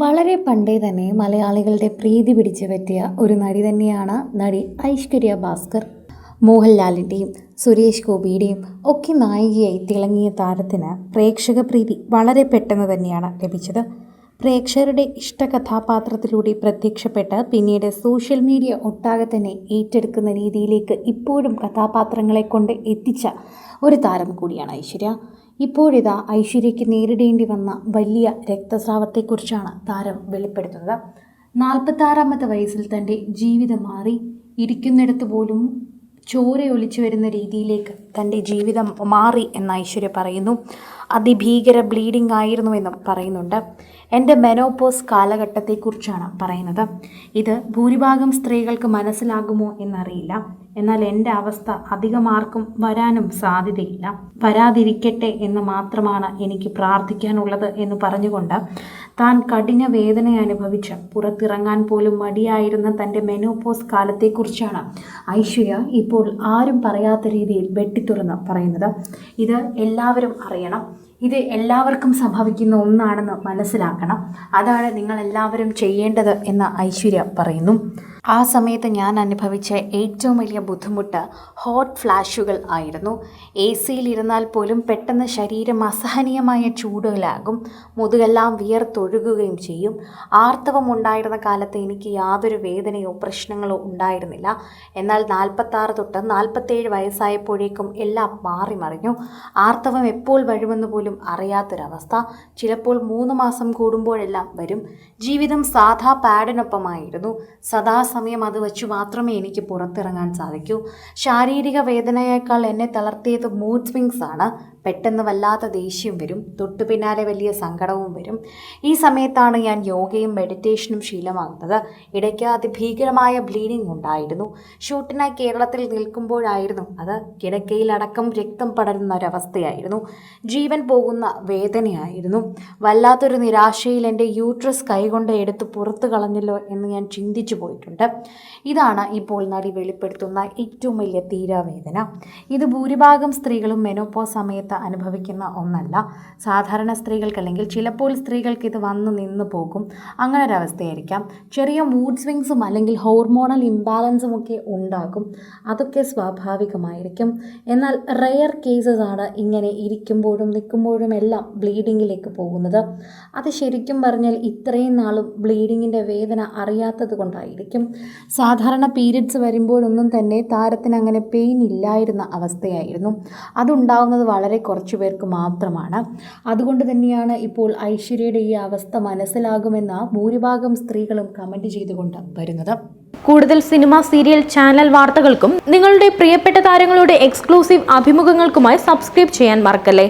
വളരെ പണ്ടേ തന്നെ മലയാളികളുടെ പ്രീതി പിടിച്ചു പറ്റിയ ഒരു നടി തന്നെയാണ് നടി ഐശ്വര്യ ഭാസ്കർ. മോഹൻലാലിൻ്റെയും സുരേഷ് ഗോപിയുടെയും ഒക്കെ നായികയായി തിളങ്ങിയ താരത്തിന് പ്രേക്ഷക പ്രീതി വളരെ പെട്ടെന്ന് തന്നെയാണ് ലഭിച്ചത്. പ്രേക്ഷകരുടെ ഇഷ്ട കഥാപാത്രത്തിലൂടെ പ്രത്യക്ഷപ്പെട്ട് പിന്നീട് സോഷ്യൽ മീഡിയ ഒട്ടാകെ തന്നെ ഏറ്റെടുക്കുന്ന രീതിയിലേക്ക് ഇപ്പോഴും കഥാപാത്രങ്ങളെ കൊണ്ട് എത്തിച്ച ഒരു താരം കൂടിയാണ് ഐശ്വര്യ. ഇപ്പോഴിതാ ഐശ്വര്യയ്ക്ക് നേരിടേണ്ടി വന്ന വലിയ രക്തസ്രാവത്തെക്കുറിച്ചാണ് താരം വെളിപ്പെടുത്തുന്നത്. 46-ാമത്തെ വയസ്സിൽ തൻ്റെ ജീവിതം മാറി. ഇരിക്കുന്നിടത്ത് പോലും ചോരയൊലിച്ചു വരുന്ന രീതിയിലേക്ക് തൻ്റെ ജീവിതം മാറി എന്ന് ഐശ്വര്യ പറയുന്നു. അതിഭീകര ബ്ലീഡിംഗ് ആയിരുന്നുവെന്നും പറയുന്നുണ്ട്. എൻ്റെ മെനോപോസ് കാലഘട്ടത്തെക്കുറിച്ചാണ് പറയുന്നത്. ഇത് ഭൂരിഭാഗം സ്ത്രീകൾക്ക് മനസ്സിലാകുമോ എന്നറിയില്ല. എന്നാൽ എൻ്റെ അവസ്ഥ അധികമാർക്കും വരാനും സാധ്യതയില്ല. വരാതിരിക്കട്ടെ എന്ന് മാത്രമാണ് എനിക്ക് പ്രാർത്ഥിക്കാനുള്ളത് എന്ന് പറഞ്ഞുകൊണ്ട് താൻ കഠിന വേദന അനുഭവിച്ച് പുറത്തിറങ്ങാൻ പോലും മടിയായിരുന്ന തൻ്റെ മെനോപോസ് കാലത്തെക്കുറിച്ചാണ് ഐശ്വര്യ ഇപ്പോൾ ആരും പറയാത്ത രീതിയിൽ വെട്ടിത്തുറന്ന് പറയുന്നത്. ഇത് എല്ലാവരും അറിയണം. ഇത് എല്ലാവർക്കും സംഭവിക്കുന്ന ഒന്നാണെന്ന് മനസ്സിലാക്കണം. അതാണ് നിങ്ങൾ എല്ലാവരും ചെയ്യേണ്ടത് എന്ന് ഐശ്വര്യ പറയുന്നു. ആ സമയത്ത് ഞാൻ അനുഭവിച്ച ഏറ്റവും വലിയ ബുദ്ധിമുട്ട് ഹോട്ട് ഫ്ലാഷുകൾ ആയിരുന്നു. AC-യിലിരുന്നാൽ പോലും പെട്ടെന്ന് ശരീരം അസഹനീയമായ ചൂടുകളാകും. മുതുകെല്ലാം വിയർത്തൊഴുകുകയും ചെയ്യും. ആർത്തവം ഉണ്ടായിരുന്ന കാലത്ത് എനിക്ക് യാതൊരു വേദനയോ പ്രശ്നങ്ങളോ ഉണ്ടായിരുന്നില്ല. എന്നാൽ 46 തൊട്ട് 47 വയസ്സായപ്പോഴേക്കും എല്ലാം മാറി മറിഞ്ഞു. ആർത്തവം എപ്പോൾ വരുമെന്ന് പോലും അറിയാത്തൊരവസ്ഥ. ചിലപ്പോൾ 3 മാസം കൂടുമ്പോഴെല്ലാം വരും. ജീവിതം സാധാ പാഡിനൊപ്പമായിരുന്നു. സദാസമയം അത് വെച്ച് മാത്രമേ എനിക്ക് പുറത്തിറങ്ങാൻ സാധിക്കൂ. ശാരീരിക വേദനയേക്കാൾ എന്നെ തളർത്തിയത് മൂഡ് സ്വിങ്സ് ആണ്. പെട്ടെന്ന് വല്ലാത്ത ദേഷ്യം വരും. തൊട്ടു പിന്നാലെ വലിയ സങ്കടവും വരും. ഈ സമയത്താണ് ഞാൻ യോഗയും മെഡിറ്റേഷനും ശീലമാകുന്നത്. ഇടയ്ക്ക് അതിഭീകരമായ ബ്ലീഡിംഗ് ഉണ്ടായിരുന്നു. ഷൂട്ടിനായി കേരളത്തിൽ നിൽക്കുമ്പോഴായിരുന്നു അത്. കിടക്കയിലടക്കം രക്തം പടരുന്ന ഒരവസ്ഥയായിരുന്നു. ജീവൻ പോകുന്ന വേദനയായിരുന്നു. വല്ലാത്തൊരു നിരാശയിൽ എൻ്റെ യൂട്രസ് കൈകൊണ്ട് എടുത്ത് പുറത്തു കളഞ്ഞല്ലോ എന്ന് ഞാൻ ചിന്തിച്ചു പോയിട്ടുണ്ട്. ഇതാണ് ഇപ്പോൾ നടി വെളിപ്പെടുത്തുന്ന ഏറ്റവും വലിയ തീരാവേദന. ഇത് ഭൂരിഭാഗം സ്ത്രീകളും മെനോപോസ് സമയത്ത് അനുഭവിക്കുന്ന ഒന്നല്ല. സാധാരണ സ്ത്രീകൾക്ക് അല്ലെങ്കിൽ ചിലപ്പോൾ സ്ത്രീകൾക്ക് ഇത് വന്നു നിന്ന് പോകും. അങ്ങനെ ഒരവസ്ഥയായിരിക്കാം. ചെറിയ മൂഡ് സ്വിങ്സും അല്ലെങ്കിൽ ഹോർമോണൽ ഇംബാലൻസും ഒക്കെ ഉണ്ടാകും. അതൊക്കെ സ്വാഭാവികമായിരിക്കും. എന്നാൽ റെയർ കേസസ് ആണ് ഇങ്ങനെ ഇരിക്കുമ്പോഴും നിൽക്കുമ്പോഴും എല്ലാം ബ്ലീഡിങ്ങിലേക്ക് പോകുന്നത്. അത് ശരിക്കും പറഞ്ഞാൽ ഇത്രയും നാളും ബ്ലീഡിങ്ങിൻ്റെ വേദന അറിയാത്തത് കൊണ്ടായിരിക്കും. സാധാരണ പീരിയഡ്സ് വരുമ്പോഴൊന്നും തന്നെ താരത്തിന് അങ്ങനെ പെയിൻ ഇല്ലായിരുന്ന അവസ്ഥയായിരുന്നു. അതുണ്ടാവുന്നത് വളരെ കുറച്ചു പേർക്ക് മാത്രമാണ്. അതുകൊണ്ട് തന്നെയാണ് ഇപ്പോൾ ഐശ്വര്യയുടെ ഈ അവസ്ഥ മനസ്സിലാകുമെന്ന ഭൂരിഭാഗം സ്ത്രീകളും കമൻറ്റ് ചെയ്തുകൊണ്ട് വരുന്നത്. കൂടുതൽ സിനിമ, സീരിയൽ, ചാനൽ വാർത്തകൾക്കും നിങ്ങളുടെ പ്രിയപ്പെട്ട താരങ്ങളുടെ എക്സ്ക്ലൂസീവ് അഭിമുഖങ്ങൾക്കുമായി സബ്സ്ക്രൈബ് ചെയ്യാൻ മറക്കല്ലേ.